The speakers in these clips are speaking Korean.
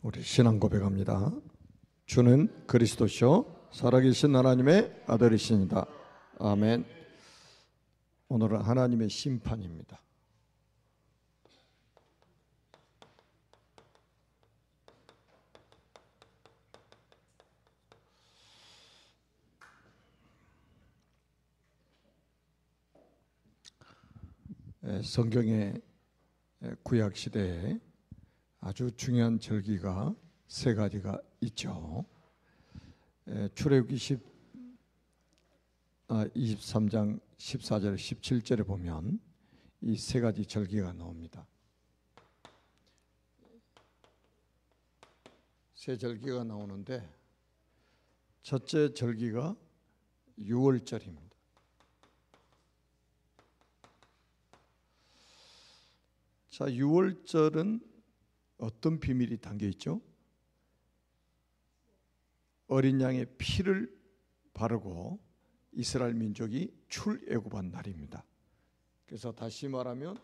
우리 신앙 고백합니다. 주는 그리스도시요 살아계신 하나님의 아들이십니다. 아멘. 오늘은 하나님의 심판입니다. 성경의 구약 시대에 아주 중요한 절기가 세 가지가 있죠. 출애굽기 23장 14절 17절에 보면 이 세 가지 절기가 나옵니다. 세 절기가 나오는데 첫째 절기가 유월절입니다. 자, 유월절은 어떤 비밀이 담겨 있죠? 어린 양의 피를 바르고 이스라엘 민족이 출애굽한 날입니다. 그래서 다시 말하면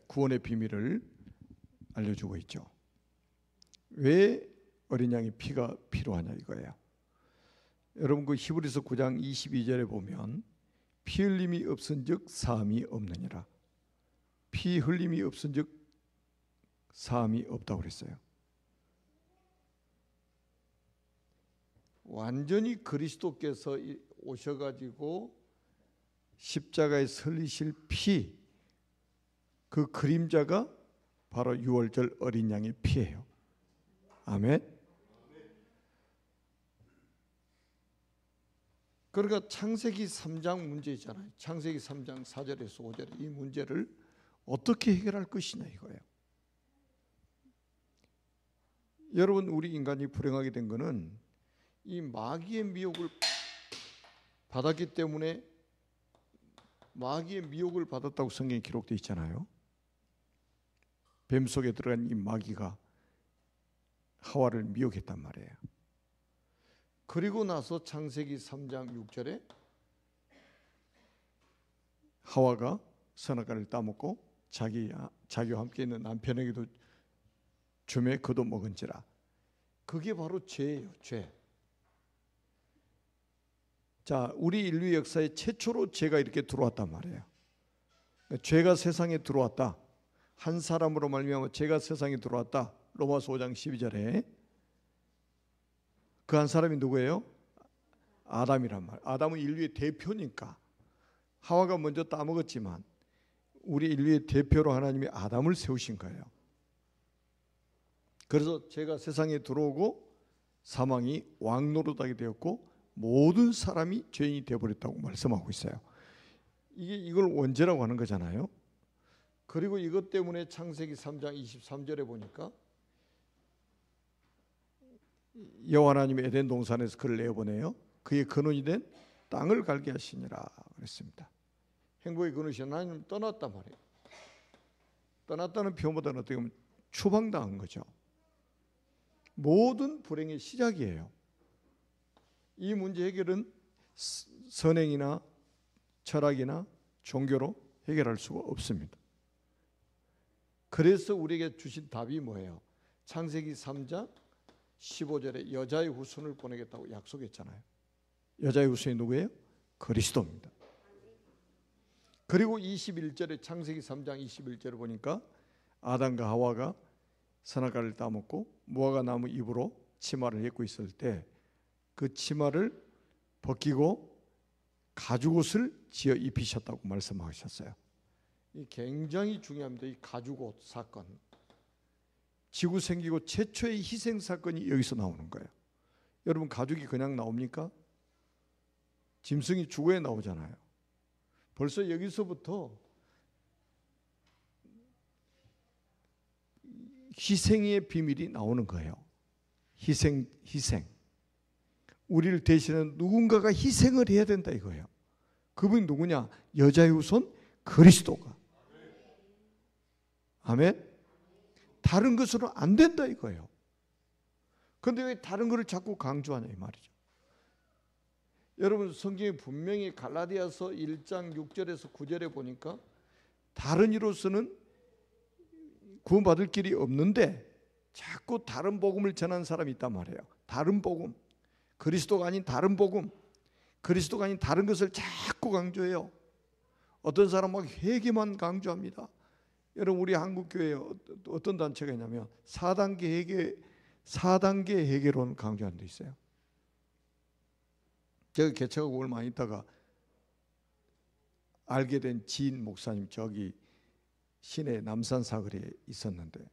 구원의 비밀을 알려주고 있죠. 왜 어린 양의 피가 필요하냐 이거예요. 여러분 그 히브리서 9장 22절에 보면 피 흘림이 없은즉 사함이 없느니라. 피 흘림이 없은즉 사함이 없다고 그랬어요. 완전히 그리스도께서 오셔가지고 십자가에 설리실 피, 그 그림자가 바로 유월절 어린 양의 피예요. 아멘. 그러니까 창세기 3장 문제 있잖아요. 창세기 3장 4절에서 5절에 이 문제를 어떻게 해결할 것이냐 이거예요. 여러분 우리 인간이 불행하게 된 것은 이 마귀의 미혹을 받았기 때문에 마귀의 미혹을 받았다고 성경에 기록되어 있잖아요. 뱀 속에 들어간 이 마귀가 하와를 미혹했단 말이에요. 그리고 나서 창세기 3장 6절에 하와가 선악과를 따먹고 자기와 함께 있는 남편에게도 주매 그도 먹은지라. 그게 바로 죄예요. 죄. 자, 우리 인류 역사에 최초로 죄가 이렇게 들어왔단 말이에요. 죄가 세상에 들어왔다. 한 사람으로 말미암아 죄가 세상에 들어왔다. 로마서 5장 12절에 그 한 사람이 누구예요? 아담이란 말. 아담은 인류의 대표니까. 하와가 먼저 따먹었지만 우리 인류의 대표로 하나님이 아담을 세우신 거예요. 그래서 죄가 세상에 들어오고 사망이 왕노릇하게 되었고 모든 사람이 죄인이 되어버렸다고 말씀하고 있어요. 이걸 원죄라고 하는 거잖아요. 그리고 이것 때문에 창세기 3장 23절에 보니까 여호와 하나님이 에덴 동산에서 그를 내어보내요. 그의 근원이 된 땅을 갈게 하시니라 그랬습니다. 행복의 근원이신 하나님 떠났단 말이에요. 떠났다는 표현보다는 어떻게 보면 추방당한 거죠. 모든 불행의 시작이에요. 이 문제 해결은 선행이나 철학이나 종교로 해결할 수가 없습니다. 그래서 우리에게 주신 답이 뭐예요? 창세기 3장 15절에 여자의 후손을 보내겠다고 약속했잖아요. 여자의 후손이 누구예요? 그리스도입니다. 그리고 21절에 창세기 3장 21절을 보니까 아담과 하와가 선악과를 따먹고 무화과 나무 잎으로 치마를 입고 있을 때 그 치마를 벗기고 가죽옷을 지어 입히셨다고 말씀하셨어요. 이 굉장히 중요합니다. 이 가죽옷 사건. 지구 생기고 최초의 희생 사건이 여기서 나오는 거예요. 여러분 가죽이 그냥 나옵니까? 짐승이 죽어야 나오잖아요. 벌써 여기서부터 희생의 비밀이 나오는 거예요. 희생. 우리를 대신하는 누군가가 희생을 해야 된다 이거예요. 그분이 누구냐? 여자의 후손 그리스도가. 아멘. 다른 것으로 안 된다 이거예요. 그런데 왜 다른 것을 자꾸 강조하냐 이 말이죠. 여러분 성경에 분명히 갈라디아서 1장 6절에서 9절에 보니까 다른 이로서는 구원받을 길이 없는데 자꾸 다른 복음을 전하는 사람이 있단 말이에요. 다른 복음, 그리스도가 아닌 다른 복음, 그리스도가 아닌 다른 것을 자꾸 강조해요. 어떤 사람은 막 회개만 강조합니다. 여러분, 우리 한국교회에 어떤 단체가 있냐면 4단계 회개론 강조하는 데 있어요. 제가 개척하고 얼마 있다가 알게 된 지인 목사님, 저기 시내 남산 사거리에 있었는데,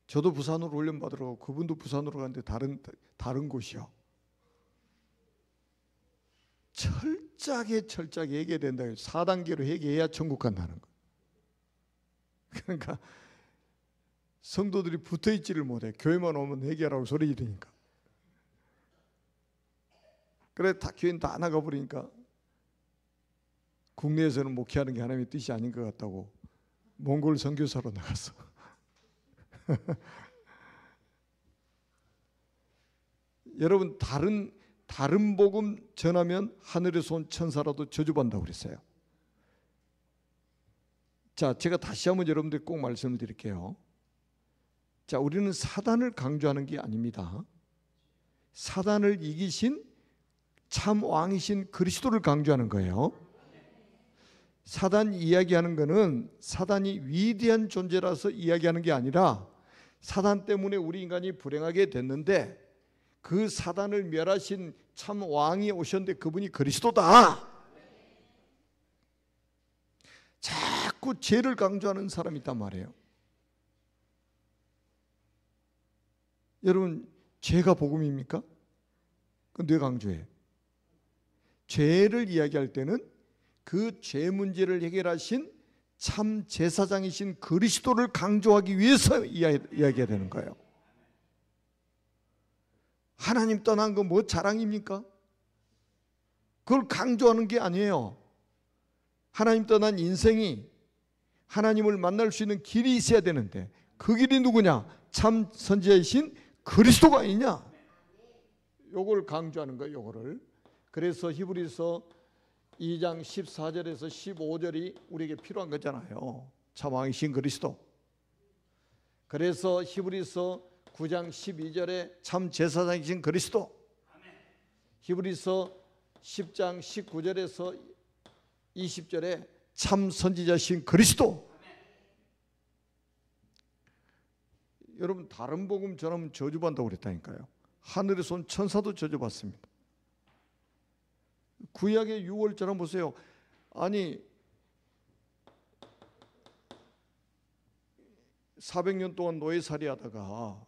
저도 부산으로 훈련 받으러 가고 그분도 부산으로 갔는데 다른 곳이요. 철저하게 회개해야 된다. 4단계로 회개해야 천국 간다는 거. 그러니까 성도들이 붙어있지를 못해. 교회만 오면 회개하라고 소리 지르니까. 그래 다 교회는 다 나가버리니까 국내에서는 목회하는 게 하나님의 뜻이 아닌 것 같다고 몽골 선교사로 나갔어. 여러분, 다른 복음 전하면 하늘에서 온 천사라도 저주받는다고 그랬어요. 자, 제가 다시 한번 여러분들 꼭 말씀을 드릴게요. 자, 우리는 사단을 강조하는 게 아닙니다. 사단을 이기신 참 왕이신 그리스도를 강조하는 거예요. 사단 이야기하는 거는 사단이 위대한 존재라서 이야기하는 게 아니라 사단 때문에 우리 인간이 불행하게 됐는데 그 사단을 멸하신 참 왕이 오셨는데 그분이 그리스도다. 자꾸 죄를 강조하는 사람이 있단 말이에요. 여러분, 죄가 복음입니까? 그건 왜 강조해? 죄를 이야기할 때는 그 죄 문제를 해결하신 참 제사장이신 그리스도를 강조하기 위해서 이야기해야 되는 거예요. 하나님 떠난 거 뭐 자랑입니까? 그걸 강조하는 게 아니에요. 하나님 떠난 인생이 하나님을 만날 수 있는 길이 있어야 되는데 그 길이 누구냐? 참 선지자이신 그리스도가 아니냐? 요걸 강조하는 거예요. 요거를. 그래서 히브리서 2장 14절에서 15절이 우리에게 필요한 거잖아요. 참 왕이신 그리스도. 그래서 히브리서 9장 12절에 참 제사장이신 그리스도. 히브리서 10장 19절에서 20절에 참 선지자신 그리스도. 여러분, 다른 복음 전하면 저주받는다고 그랬다니까요. 하늘에서 온 천사도 저주받습니다. 구약의 유월절은 보세요. 아니 400년 동안 노예살이 하다가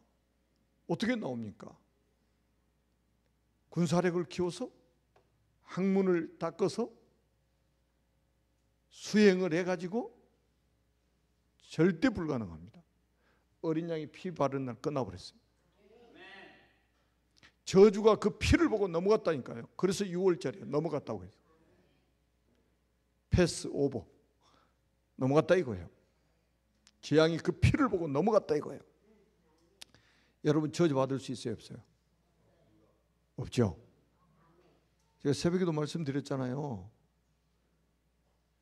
어떻게 나옵니까? 군사력을 키워서 학문을 닦아서 수행을 해가지고 절대 불가능합니다. 어린 양이 피 바른 날 끝나버렸어요. 저주가 그 피를 보고 넘어갔다니까요. 그래서 6월절이에요. 넘어갔다고 해요. 패스 오버. 넘어갔다 이거예요. 재앙이 그 피를 보고 넘어갔다 이거예요. 여러분, 저주받을 수 있어요, 없어요? 없죠. 제가 새벽에도 말씀드렸잖아요.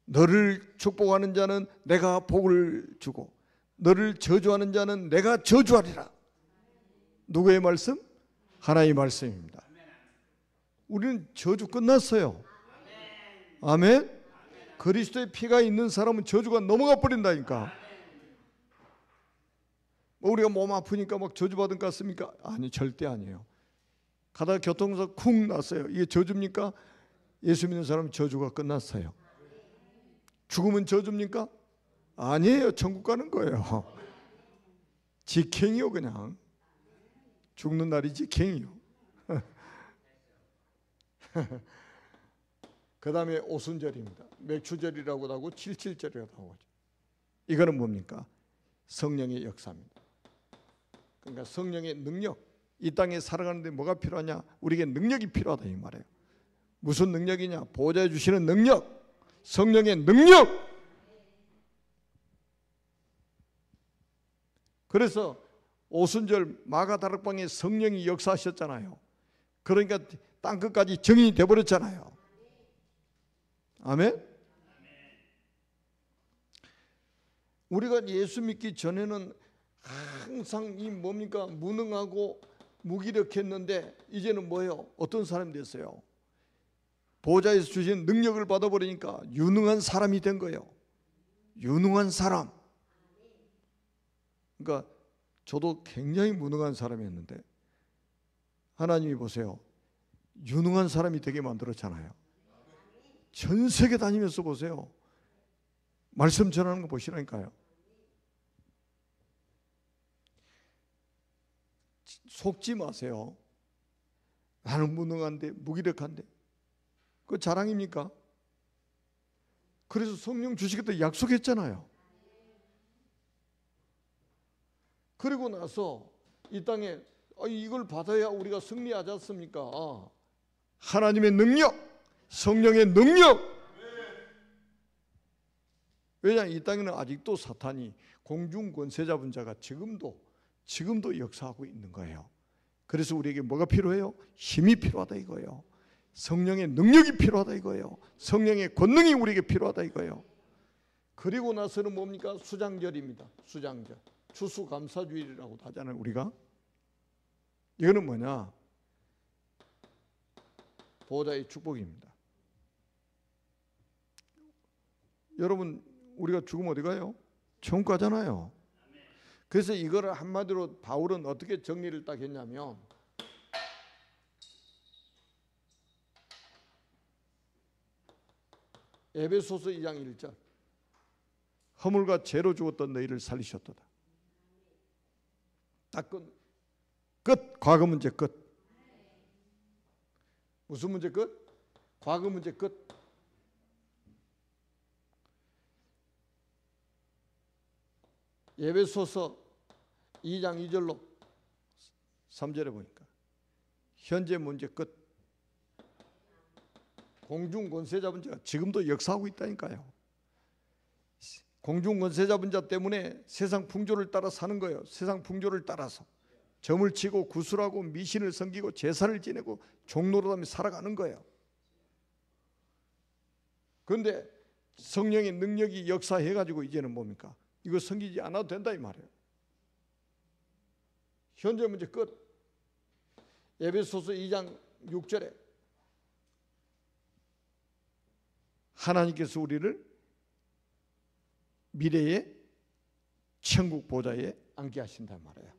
너를 축복하는 자는 내가 복을 주고 너를 저주하는 자는 내가 저주하리라. 누구의 말씀? 하나님의 말씀입니다. 우리는 저주 끝났어요. 아멘. 그리스도의 피가 있는 사람은 저주가 넘어가 버린다니까. 뭐 우리가 몸 아프니까 막 저주받은 것 같습니까? 아니, 절대 아니에요. 가다가 교통사고 쿵 났어요. 이게 저주입니까? 예수 믿는 사람은 저주가 끝났어요. 죽으면 저주입니까? 아니에요. 천국 가는 거예요. 직행이요. 그냥 죽는 날이 직행이요. 그 다음에 오순절입니다. 맥추절이라고도 하고 77절이라고 하죠. 이거는 뭡니까? 성령의 역사입니다. 그러니까 성령의 능력. 이 땅에 살아가는데 뭐가 필요하냐? 우리에게 능력이 필요하다 이 말이에요. 무슨 능력이냐? 보호자해 주시는 능력. 성령의 능력. 그래서 오순절 마가다락방에 성령이 역사하셨잖아요. 그러니까 땅끝까지 정인이 되어버렸잖아요. 아멘. 우리가 예수 믿기 전에는 항상 이 뭡니까? 무능하고 무기력했는데 이제는 뭐예요? 어떤 사람이 됐어요? 보좌에서 주신 능력을 받아버리니까 유능한 사람이 된 거예요. 유능한 사람. 그러니까 저도 굉장히 무능한 사람이었는데 하나님이 보세요. 유능한 사람이 되게 만들었잖아요. 전 세계 다니면서 보세요. 말씀 전하는 거 보시라니까요. 속지 마세요. 나는 무능한데 무기력한데 그거 자랑입니까? 그래서 성령 주시겠다 약속했잖아요. 그리고 나서 이 땅에 이걸 받아야 우리가 승리하지 않습니까? 하나님의 능력, 성령의 능력. 왜냐하면 이 땅에는 아직도 사탄이 공중 권세 잡은 자가 지금도 역사하고 있는 거예요. 그래서 우리에게 뭐가 필요해요? 힘이 필요하다 이거예요. 성령의 능력이 필요하다 이거예요. 성령의 권능이 우리에게 필요하다 이거예요. 그리고 나서는 뭡니까? 수장절입니다. 수장절. 추수감사주일이라고 하잖아요. 우리가 이거는 뭐냐? 보호자의 축복입니다. 여러분 우리가 죽으면 어디 가요? 천국 가잖아요. 그래서 이거를 한마디로 바울은 어떻게 정리를 딱 했냐면 에베소서 2장 1절 허물과 죄로 죽었던 너희를 살리셨도다. 딱 끝. 과거 문제 끝. 무슨 문제 끝? 과거 문제 끝. 에베소서 2장 2절로 3절에 보니까 현재 문제 끝. 공중 권세 잡은 자가 지금도 역사하고 있다니까요. 공중 권세 잡은 자 때문에 세상 풍조를 따라 사는 거예요. 세상 풍조를 따라서 점을 치고 구슬하고 미신을 섬기고 제사를 지내고 종노릇하며 살아가는 거예요. 그런데 성령의 능력이 역사해가지고 이제는 뭡니까? 이거 섬기지 않아도 된다 이 말이에요. 현재 문제 끝. 에베소서 2장 6절에 하나님께서 우리를 미래의 천국 보좌에 앉게 하신단 말이에요.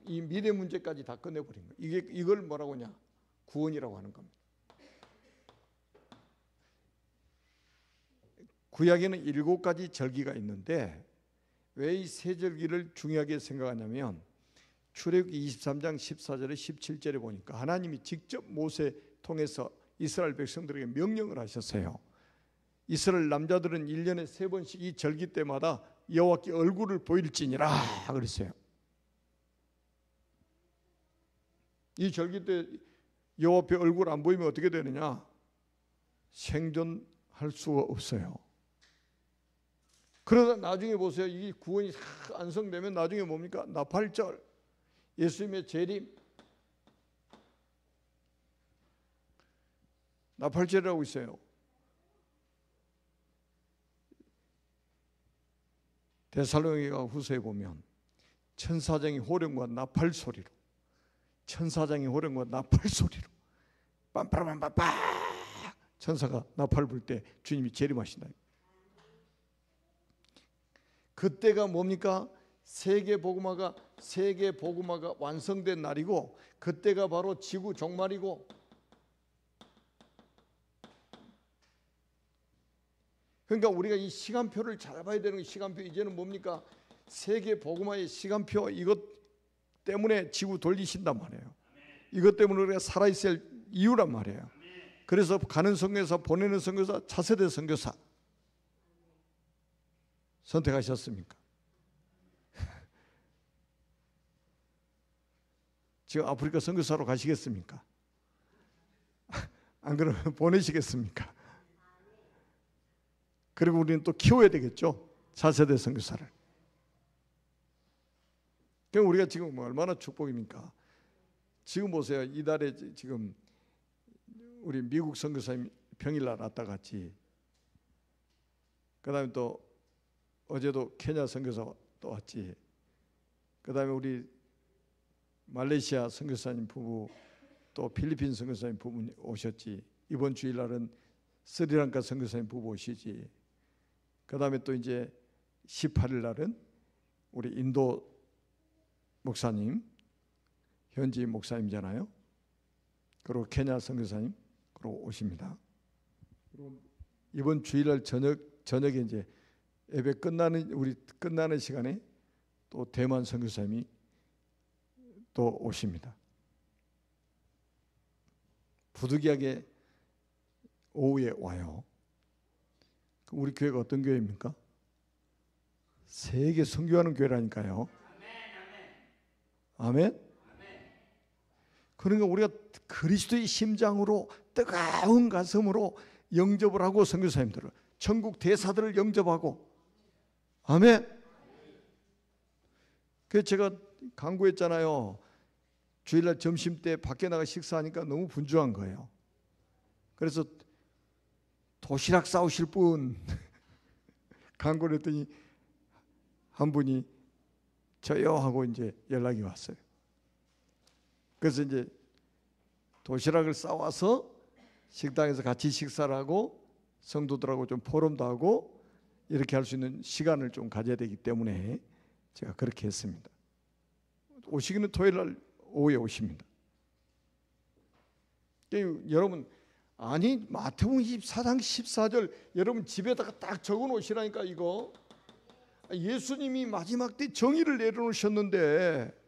이 미래 문제까지 다 끝내버린 거예요. 이걸 뭐라고 하냐? 구원이라고 하는 겁니다. 구약에는 7가지 절기가 있는데 왜 이 세 절기를 중요하게 생각하냐면 출애굽기 23장 14절에 17절에 보니까 하나님이 직접 모세 통해서 이스라엘 백성들에게 명령을 하셨어요. 이스라엘 남자들은 1년에 3번씩 이 절기 때마다 여호와께 얼굴을 보일지니라 그랬어요. 이 절기 때 여호와 앞에 얼굴 안 보이면 어떻게 되느냐? 생존할 수가 없어요. 그러다 나중에 보세요. 이 구원이 완성되면 나중에 뭡니까? 나팔절, 예수님의 재림, 나팔절이라고 있어요. 데살로니가 후서에 보면 천사장이 호령과 나팔 소리로 빰빠라빰빠빠 천사가 나팔 불 때 주님이 재림하신다. 그때가 뭡니까? 세계 복음화가 완성된 날이고 그때가 바로 지구 종말이고 그러니까 우리가 이 시간표를 잘 봐야 되는 시간표 이제는 뭡니까? 세계 복음화의 시간표 이것 때문에 지구 돌리신단 말이에요. 이것 때문에 우리가 살아있을 이유란 말이에요. 그래서 가는 선교사, 보내는 선교사, 차세대 선교사 선택하셨습니까? 지금 아프리카 선교사로 가시겠습니까? 안 그러면 보내시겠습니까? 그리고 우리는 또 키워야 되겠죠. 차세대 선교사를. 그럼 우리가 지금 얼마나 축복입니까? 지금 보세요. 이달에 지금 우리 미국 선교사님 평일날 왔다 갔지. 그 다음에 또 어제도 케냐 선교사 또 왔지. 그 다음에 우리 말레이시아 선교사님 부부, 또 필리핀 선교사님 부부 오셨지. 이번 주일날은 스리랑카 선교사님 부부 오시지. 그 다음에 또 이제 18일 날은 우리 인도 목사님, 현지 목사님이잖아요. 그리고 케냐 선교사님 그리고 오십니다. 그리고 이번 주일날 저녁에 이제 예배 끝나는 시간에 또 대만 선교사님이 또 오십니다. 부득이하게 오후에 와요. 우리 교회가 어떤 교회입니까? 세계 선교하는 교회라니까요. 아멘. 그러니까 우리가 그리스도의 심장으로 뜨거운 가슴으로 영접을 하고 선교사님들을, 천국 대사들을 영접하고, 아멘. 그래서 제가 강구했잖아요. 주일날 점심 때 밖에 나가 식사하니까 너무 분주한 거예요. 그래서 도시락 싸우실 분 강구를 했더니 한 분이 저요 하고 이제 연락이 왔어요. 그래서 이제 도시락을 싸와서 식당에서 같이 식사를 하고 성도들하고 좀 포럼도 하고 이렇게 할 수 있는 시간을 좀 가져야 되기 때문에 제가 그렇게 했습니다. 오시기는 토요일 날 오후에 오십니다. 여러분, 아니 마태복음 24장 14절 여러분 집에다가 딱 적어 놓으시라니까. 이거 예수님이 마지막 때 정의를 내려놓으셨는데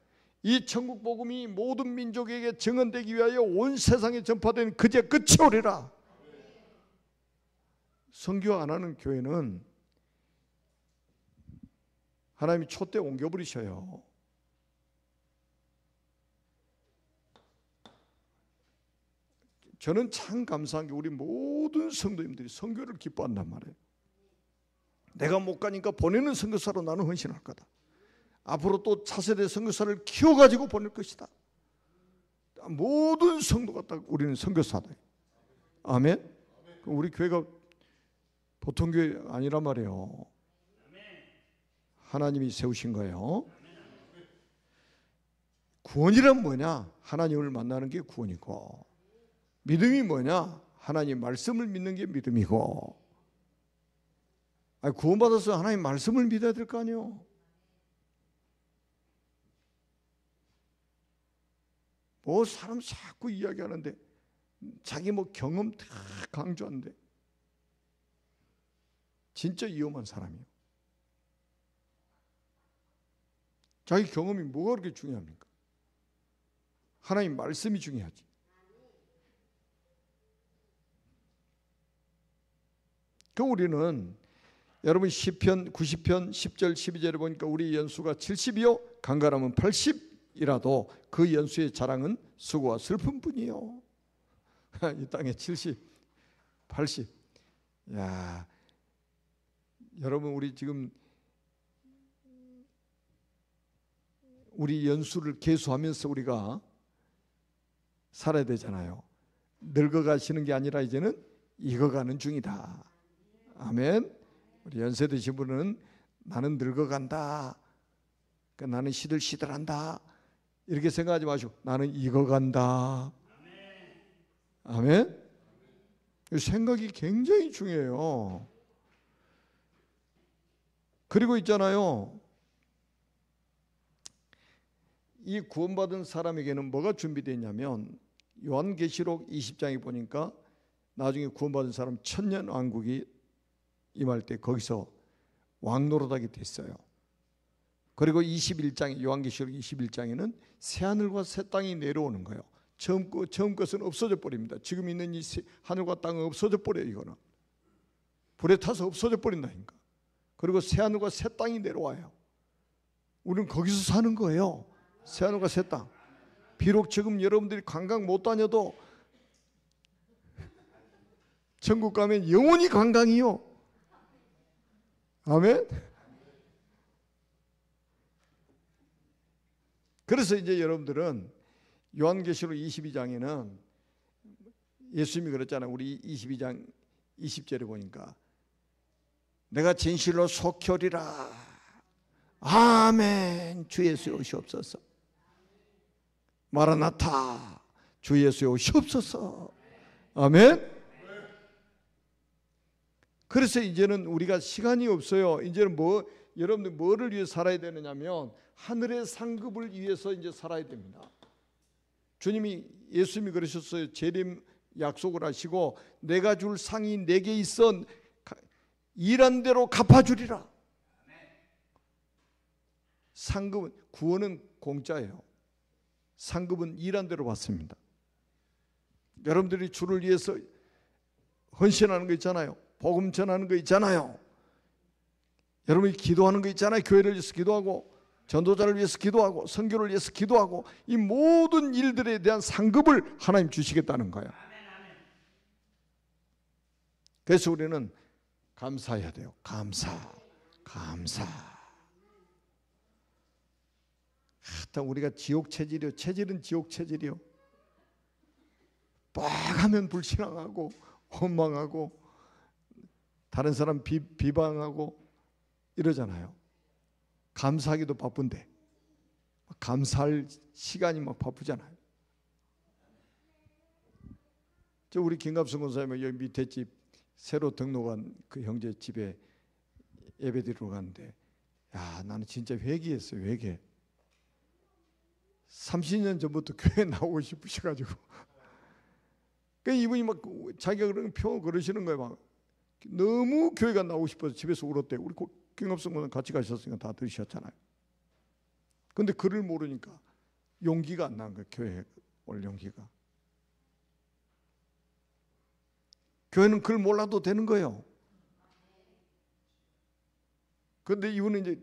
이 천국 복음이 모든 민족에게 증언되기 위하여 온 세상에 전파된 그제 끝이 오리라. 선교 안 하는 교회는 하나님이 촛대 옮겨버리셔요. 저는 참 감사한 게 우리 모든 성도님들이 선교를 기뻐한단 말이에요. 내가 못 가니까 보내는 선교사로 나는 헌신할 거다. 앞으로 또 차세대 선교사를 키워가지고 보낼 것이다. 모든 성도가 딱 우리는 선교사다. 아멘. 우리 교회가 보통 교회 아니란 말이에요. 하나님이 세우신 거예요. 구원이란 뭐냐? 하나님을 만나는 게 구원이고, 믿음이 뭐냐? 하나님 말씀을 믿는 게 믿음이고. 구원받아서 하나님 말씀을 믿어야 될 거 아니에요. 뭐 사람 자꾸 이야기하는데 자기 뭐 경험 다 강조하는데 진짜 위험한 사람이에요. 자기 경험이 뭐가 그렇게 중요합니까? 하나님 말씀이 중요하지. 그 우리는 여러분 시편 90편 10절 12절에 보니까 우리 연수가 70이요 강건하면 80이라도 그 연수의 자랑은 수고와 슬픔뿐이요. 이 땅에 70, 80. 야, 여러분 우리 지금 우리 연수를 계수하면서 우리가 살아야 되잖아요. 늙어가시는 게 아니라 이제는 익어가는 중이다. 아멘. 우리 연세 드신 분은 나는 늙어간다, 나는 시들시들한다 이렇게 생각하지 마시고 나는 익어간다. 아멘. 생각이 굉장히 중요해요. 그리고 있잖아요, 이 구원받은 사람에게는 뭐가 준비되어 있냐면 요한계시록 20장에 보니까 나중에 구원받은 사람 천년왕국이 임할 때 거기서 왕노릇하게 됐어요. 그리고 21장에 요한계시록 21장에는 새하늘과 새 땅이 내려오는 거예요. 처음 것은 없어져 버립니다. 지금 있는 이 하늘과 땅은 없어져 버려요. 이거는 불에 타서 없어져 버린다니까. 그리고 새하늘과 새 땅이 내려와요. 우리는 거기서 사는 거예요. 새하늘과 새 땅. 비록 지금 여러분들이 관광 못 다녀도 천국 가면 영원히 관광이요. 아멘. 그래서 이제 여러분들은 요한계시록 22장에는 예수님이 그랬잖아요. 우리 22장 20절에 보니까 내가 진실로 속결이라. 아멘. 주 예수 오시옵소서. 마라나타. 주 예수 오시옵소서. 아멘. 그래서 이제는 우리가 시간이 없어요. 이제는 여러분들 뭐를 위해 살아야 되느냐면 하늘의 상급을 위해서 이제 살아야 됩니다. 주님이, 예수님이 그러셨어요. 재림 약속을 하시고 내가 줄 상이 내게 있어 일한 대로 갚아주리라. 상급은, 구원은 공짜예요. 상급은 일한 대로 받습니다. 여러분들이 주를 위해서 헌신하는 거 있잖아요. 복음 전하는 거 있잖아요. 여러분이 기도하는 거 있잖아요. 교회를 위해서 기도하고 전도자를 위해서 기도하고 선교를 위해서 기도하고 이 모든 일들에 대한 상급을 하나님 주시겠다는 거예요. 그래서 우리는 감사해야 돼요. 감사. 우리가 지옥 체질이요. 체질은 지옥 체질이요. 막 하면 불신앙하고 원망하고 다른 사람 비방하고 이러잖아요. 감사하기도 바쁜데 감사할 시간이 막 바쁘잖아요. 저 우리 김갑순 권사님은 여기 밑에 집 새로 등록한 그 형제 집에 예배드리러 갔는데, 야, 나는 진짜 회개했어요. 회개. 30년 전부터 교회 나오고 싶으셔가지고 이분이 막 자기가 그러시는 거예요. 막 너무 교회가 나오고 싶어서 집에서 울었대요. 우리 김갑순 권사님 같이 가셨으니까 다 들으셨잖아요. 근데 글을 모르니까 용기가 안 나는 거예요. 교회에 올 용기가. 교회는 글 몰라도 되는 거예요. 그런데 이분은 이제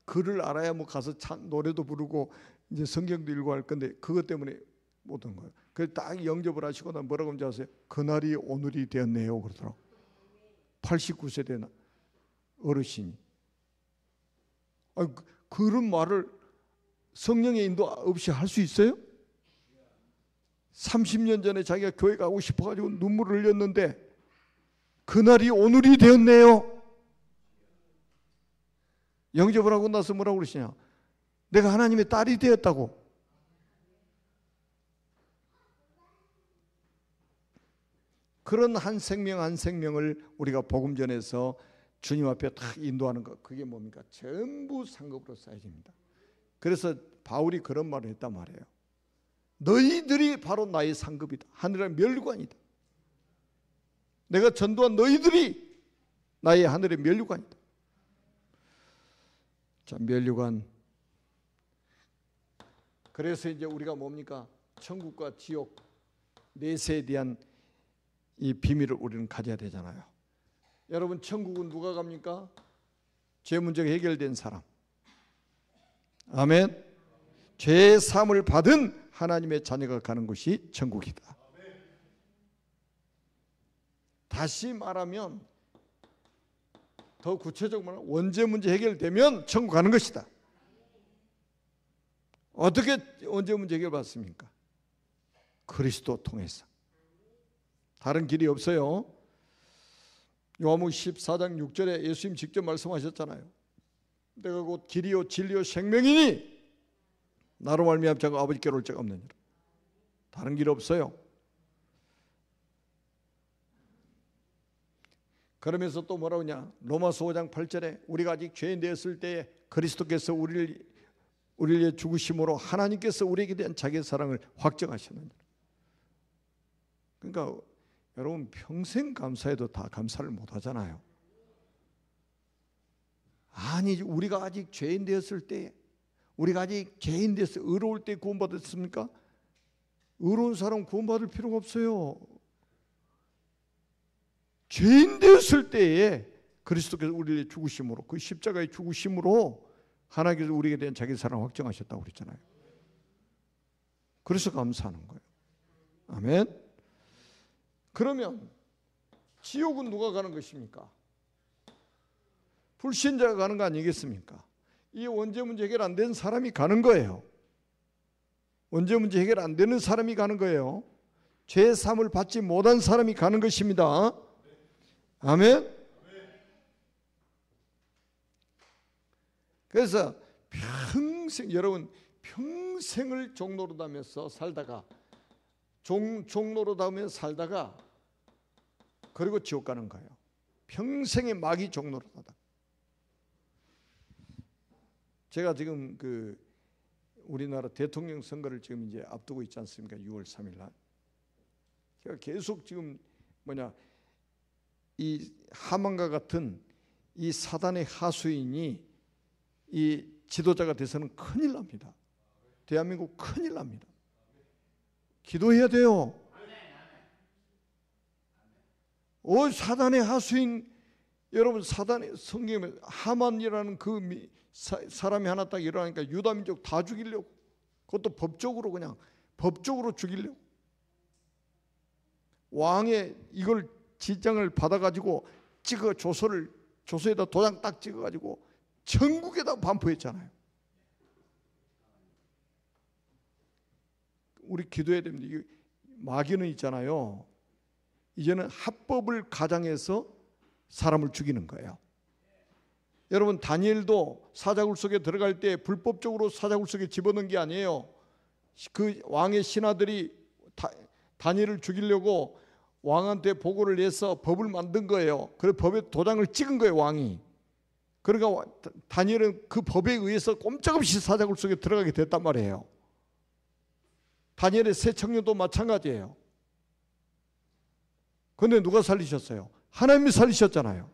글을 알아야 뭐 가서 노래도 부르고 이제 성경도 읽고 할 건데 그것 때문에 못 온 거예요. 그래서 딱 영접을 하시고 나 뭐라고 하는지 아세요? 그날이 오늘이 되었네요 그러더라고. 89세 된 어르신이. 그런 말을 성령의 인도 없이 할 수 있어요? 30년 전에 자기가 교회 가고 싶어가지고 눈물을 흘렸는데 그날이 오늘이 되었네요. 영접을 하고 나서 뭐라고 그러시냐? 내가 하나님의 딸이 되었다고. 그런 한 생명 한 생명을 우리가 복음 전해서 주님 앞에 다 인도하는 것, 그게 뭡니까? 전부 상급으로 쌓여집니다. 그래서 바울이 그런 말을 했단 말이에요. 너희들이 바로 나의 상급이다. 하늘의 면류관이다. 내가 전도한 너희들이 나의 하늘의 면류관이다. 자, 면류관. 그래서 이제 우리가 뭡니까? 천국과 지옥, 내세에 대한 이 비밀을 우리는 가져야 되잖아요. 여러분, 천국은 누가 갑니까? 죄 문제가 해결된 사람. 아멘. 죄의 사함을 받은 하나님의 자녀가 가는 곳이 천국이다. 다시 말하면, 더 구체적으로 말하면 원죄 문제 해결되면 천국 가는 것이다. 어떻게 원죄 문제 해결받습니까? 그리스도 통해서. 다른 길이 없어요. 요한복음 14장 6절에 예수님 직접 말씀하셨잖아요. 내가 곧 길이요 진리요 생명이니 나로 말미암아 자가 아버지께로 올 자가 없느니라. 다른 길 없어요. 그러면서 또 뭐라고 하냐? 로마서 5장 8절에 우리가 아직 죄인 되었을 때에 그리스도께서 우리를 위해 죽으심으로 하나님께서 우리에게 대한 자기의 사랑을 확정하셨느니라. 그러니까 여러분, 평생 감사해도 다 감사를 못 하잖아요. 아니, 우리가 아직 죄인 되었을 때, 우리가 아직 죄인 되었을 때, 의로울 때 구원받았습니까? 의로운 사람 구원받을 필요가 없어요. 죄인 되었을 때에 그리스도께서 우리를 위해 죽으심으로, 그 십자가의 죽으심으로 하나님께서 우리에게 대한 자기 사랑을 확정하셨다고 그랬잖아요. 그래서 감사하는 거예요. 아멘. 그러면 지옥은 누가 가는 것입니까? 불신자가 가는 거 아니겠습니까? 이 원죄 문제 해결 안 된 사람이 가는 거예요. 원죄 문제 해결 안 되는 사람이 가는 거예요. 죄 사함을 받지 못한 사람이 가는 것입니다. 아멘. 그래서 평생, 여러분 평생을 종노릇하면서 살다가 종노릇하며 살다가 그리고 지옥 가는 거예요. 평생의 마귀 종노릇하다. 제가 지금 그 우리나라 대통령 선거를 지금 이제 앞두고 있지 않습니까? 6월 3일 날. 제가 계속 지금 이 하만과 같은 이 사단의 하수인이 이 지도자가 돼서는 큰일 납니다. 대한민국 큰일 납니다. 기도해야 돼요. 사단의 하수인, 여러분 사단의 성경에 하만이라는 그 사람이 하나 딱 일어나니까 유다 민족 다 죽이려고, 그것도 법적으로, 그냥 법적으로 죽이려고. 왕의 이걸 지장을 받아가지고 조서에다 도장 딱 찍어가지고 전국에다 반포했잖아요. 우리 기도해야 됩니다. 이 마귀는 있잖아요. 이제는 합법을 가장해서 사람을 죽이는 거예요. 여러분 다니엘도 사자굴 속에 들어갈 때 불법적으로 사자굴 속에 집어넣은 게 아니에요. 그 왕의 신하들이 다니엘을 죽이려고 왕한테 보고를 해서 법을 만든 거예요. 그래서 법에 도장을 찍은 거예요, 왕이. 그러니까 다니엘은 그 법에 의해서 꼼짝없이 사자굴 속에 들어가게 됐단 말이에요. 다니엘의 새 청년도 마찬가지예요. 그런데 누가 살리셨어요? 하나님이 살리셨잖아요.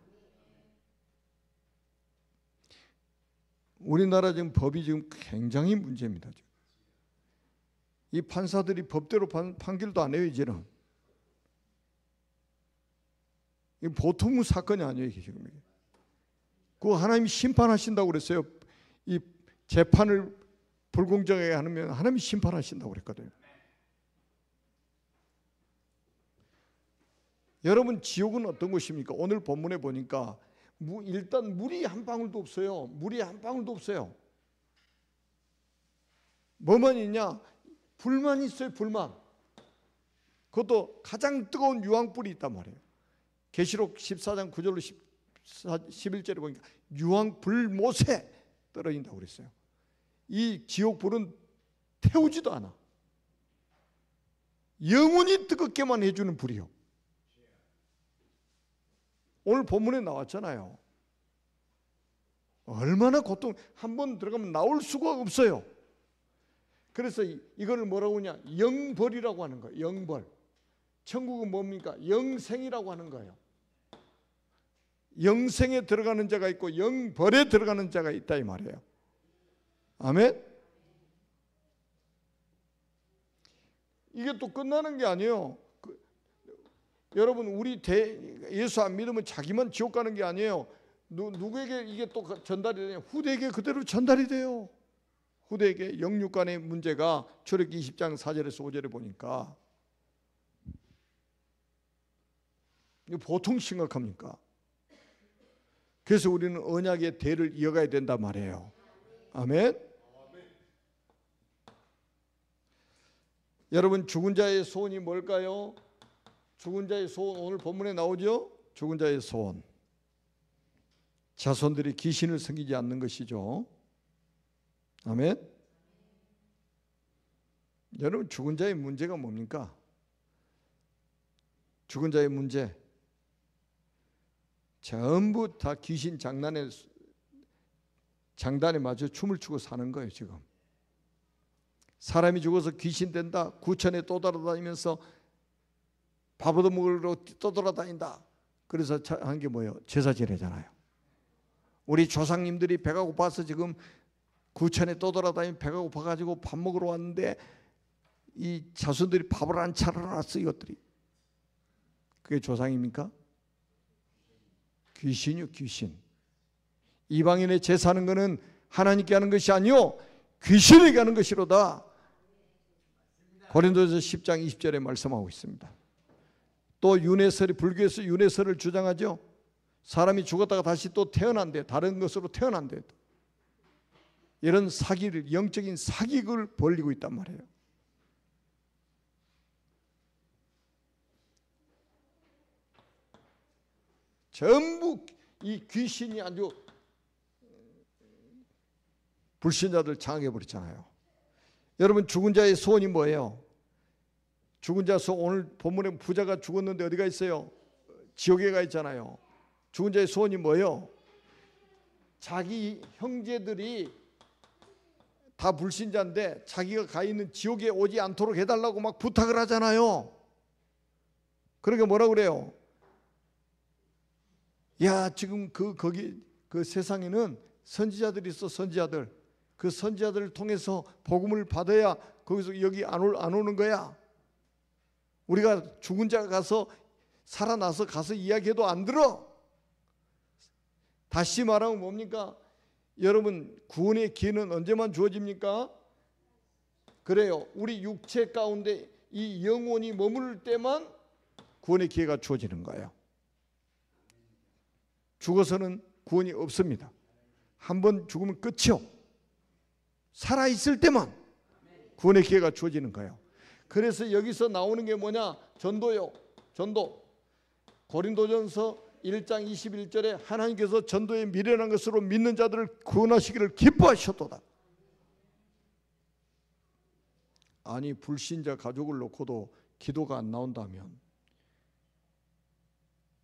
우리나라 지금 법이 지금 굉장히 문제입니다. 이 판사들이 법대로 판결도 안 해요, 이제는. 이 보통 사건이 아니에요, 지금. 그거 하나님이 심판하신다고 그랬어요. 이 재판을 불공정하게 하면 하나님이 심판하신다고 그랬거든요. 여러분 지옥은 어떤 곳입니까? 오늘 본문에 보니까 일단 물이 한 방울도 없어요. 물이 한 방울도 없어요. 뭐만 있냐? 불만 있어요. 불만. 그것도 가장 뜨거운 유황불이 있단 말이에요. 계시록 14장 9절로 11절에 보니까 유황불못에 떨어진다고 그랬어요. 이 지옥불은 태우지도 않아. 영원히 뜨겁게만 해주는 불이요. 오늘 본문에 나왔잖아요. 얼마나 고통, 한번 들어가면 나올 수가 없어요. 그래서 이거를 뭐라고 하냐? 영벌이라고 하는 거예요. 영벌. 천국은 뭡니까? 영생이라고 하는 거예요. 영생에 들어가는 자가 있고 영벌에 들어가는 자가 있다 이 말이에요. 아멘. 이게 또 끝나는 게 아니에요. 여러분 우리 예수 안 믿으면 자기만 지옥 가는 게 아니에요. 누구에게 이게 또 전달이 되냐? 후대에게 그대로 전달이 돼요. 후대에게. 영육간의 문제가 출애굽기 20장 4절에서 5절에 보니까 이거 보통 심각합니까? 그래서 우리는 언약의 대를 이어가야 된단 말이에요. 아멘. 여러분 죽은 자의 소원이 뭘까요? 죽은 자의 소원, 오늘 본문에 나오죠? 죽은 자의 소원, 자손들이 귀신을 섬기지 않는 것이죠. 아멘. 여러분 죽은 자의 문제가 뭡니까? 죽은 자의 문제 전부 다 귀신 장단에 맞춰 춤을 추고 사는 거예요. 지금 사람이 죽어서 귀신 된다, 구천에 떠돌아다니면서 밥 얻어먹으러 떠돌아다닌다. 그래서 한 게 뭐예요? 제사 지내잖아요. 우리 조상님들이 배가 고파서 지금 구천에 떠돌아다니면 배가 고파가지고 밥 먹으러 왔는데 이 자손들이 밥을 안 차려놨어. 이것들이. 그게 조상입니까? 귀신이요, 귀신. 이방인의 제사하는 것은 하나님께 하는 것이 아니요 귀신에게 하는 것이로다. 고린도서 10장 20절에 말씀하고 있습니다. 또 윤회설이, 불교에서 윤회설을 주장하죠. 사람이 죽었다가 다시 또 태어난대. 다른 것으로 태어난대. 이런 사기를, 영적인 사기를 벌리고 있단 말이에요. 전부 이 귀신이 아주 불신자들 장악해 버렸잖아요. 여러분, 죽은 자의 소원이 뭐예요? 죽은 자 소원, 오늘 본문에 부자가 죽었는데 어디가 있어요? 지옥에 가 있잖아요. 죽은 자의 소원이 뭐예요? 자기 형제들이 다 불신자인데 자기가 가 있는 지옥에 오지 않도록 해달라고 막 부탁을 하잖아요. 그러니까 뭐라 그래요? 야, 지금 거기 그 세상에는 선지자들이 있어, 선지자들. 그 선지자들을 통해서 복음을 받아야 거기서 여기 안 오는 거야. 우리가 죽은 자가 가서 살아나서 가서 이야기해도 안 들어. 다시 말하면 뭡니까? 여러분, 구원의 기회는 언제만 주어집니까? 그래요. 우리 육체 가운데 이 영혼이 머무를 때만 구원의 기회가 주어지는 거예요. 죽어서는 구원이 없습니다. 한번 죽으면 끝이요. 살아있을 때만 구원의 기회가 주어지는 거예요. 그래서 여기서 나오는 게 뭐냐? 전도요. 전도. 고린도전서 1장 21절에 하나님께서 전도에 미련한 것으로 믿는 자들을 구원하시기를 기뻐하셨도다. 아니, 불신자 가족을 놓고도 기도가 안 나온다면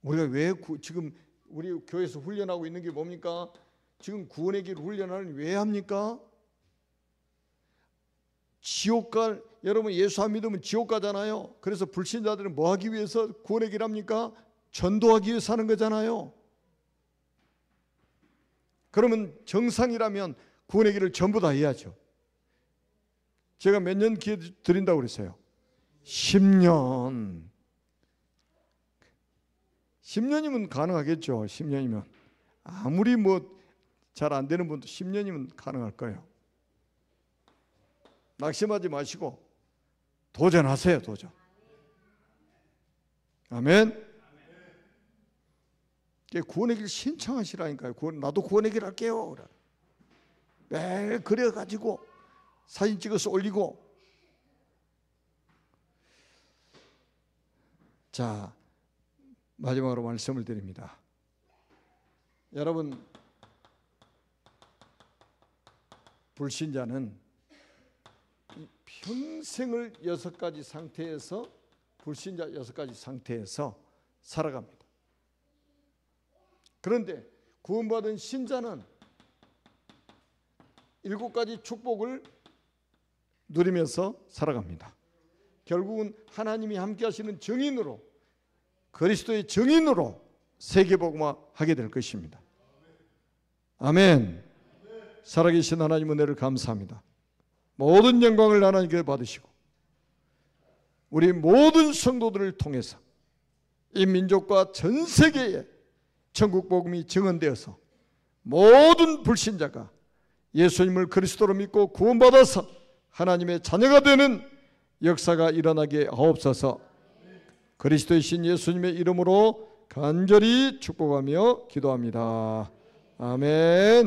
우리가 왜 지금 우리 교회에서 훈련하고 있는 게 뭡니까? 지금 구원의 길 훈련을 왜 합니까? 지옥 갈, 여러분 예수 안 믿으면 지옥 가잖아요. 그래서 불신자들은 뭐 하기 위해서 구원의 길 합니까? 전도하기 위해서 하는 거잖아요. 그러면 정상이라면 구원의 길을 전부 다 해야죠. 제가 몇 년 기회 드린다고 그랬어요? 10년. 10년이면 가능하겠죠. 10년이면. 아무리 뭐 잘 안 되는 분도 10년이면 가능할 거예요. 낙심하지 마시고 도전하세요. 도전. 아멘. 구원의 길 신청하시라니까요. 나도 구원의 길 할게요. 매일 그래가지고 사진 찍어서 올리고. 자, 마지막으로 말씀을 드립니다. 여러분, 불신자는 평생을 6가지 상태에서, 불신자 6가지 상태에서 살아갑니다. 그런데 구원받은 신자는 7가지 축복을 누리면서 살아갑니다. 결국은 하나님이 함께 하시는 정인으로, 그리스도의 정인으로 세계복음화 하게 될 것입니다. 아멘. 살아계신 하나님 은혜를 감사합니다. 모든 영광을 하나님께 받으시고 우리 모든 성도들을 통해서 이 민족과 전 세계에 천국 복음이 증언되어서 모든 불신자가 예수님을 그리스도로 믿고 구원받아서 하나님의 자녀가 되는 역사가 일어나게 하옵소서. 그리스도의 신 예수님의 이름으로 간절히 축복하며 기도합니다. 아멘.